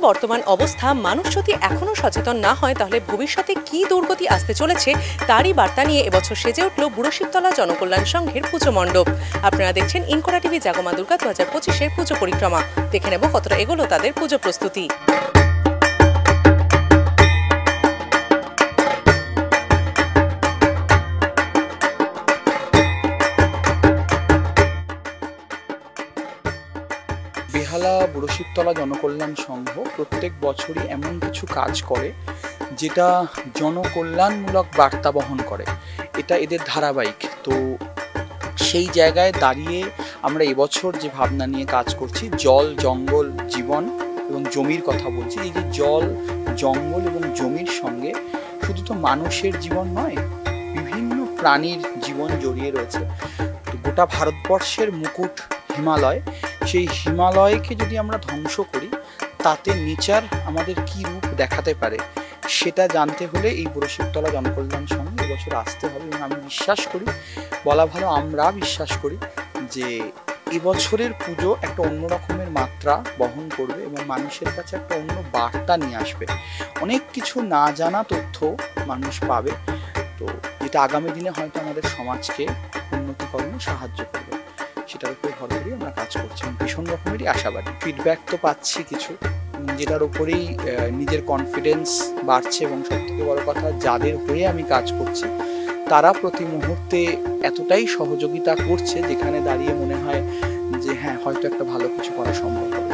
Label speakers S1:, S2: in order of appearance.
S1: বর্তমান অবস্থা মানুষ যদি এখনো সচেতন না হয় তাহলে ভবিষ্যতে কি দুর্গতি আসতে চলেছে তারই বার্তা নিয়ে এবছর সেজে উঠল বুড়ো শিবতলা জনকল্যাণ সংঘের পুজো মণ্ডপ। আপনারা দেখছেন ইনকোরা টিভি জাগমা দুর্গা 2025-এর পুজো পরিক্রমা। দেখে নেব কতটা এগোলো তাদের পুজো প্রস্তুতি।
S2: বেহালা বুড়ো শিবতলা জনকল্যাণ সংঘ প্রত্যেক বছরই এমন কিছু কাজ করে যেটা জনকল্যাণমূলক বার্তা বহন করে, এটা এদের ধারাবাহিক। তো সেই জায়গায় দাঁড়িয়ে আমরা এবছর যে ভাবনা নিয়ে কাজ করছি, জল, জঙ্গল, জীবন এবং জমির কথা বলছি। এই যে জল, জঙ্গল এবং জমির সঙ্গে শুধু তো মানুষের জীবন নয়, বিভিন্ন প্রাণীর জীবন জড়িয়ে রয়েছে। তো গোটা ভারতবর্ষের মুকুট হিমালয়, সেই হিমালয়কে যদি আমরা ধ্বংস করি তাতে নেচার আমাদের কি রূপ দেখাতে পারে সেটা জানতে হলে এই বুড়ো শিবতলা জনকল্যাণ সংঘ এবছর আসতে হবে। এবং আমি বিশ্বাস করি, বলা ভালো আমরা বিশ্বাস করি যে এবছরের পুজো একটা অন্য রকমের মাত্রা বহন করবে এবং মানুষের কাছে একটা অন্য বার্তা নিয়ে আসবে। অনেক কিছু না জানা তথ্য মানুষ পাবে, তো যেটা আগামী দিনে হয়তো আমাদের সমাজকে উন্নতিকরণে সাহায্য করবে। সেটার উপরে ভর করে আমরা কাজ করছি, ভীষণ রকমেরই আশাবাদী। ফিডব্যাক তো পাচ্ছি কিছু, যেটার উপরেই নিজের কনফিডেন্স বাড়ছে এবং সবথেকে বড় কথা, যাদের হয়ে আমি কাজ করছি তারা প্রতি মুহূর্তে এতটাই সহযোগিতা করছে যেখানে দাঁড়িয়ে মনে হয় যে হ্যাঁ, হয়তো একটা ভালো কিছু করা সম্ভব হবে।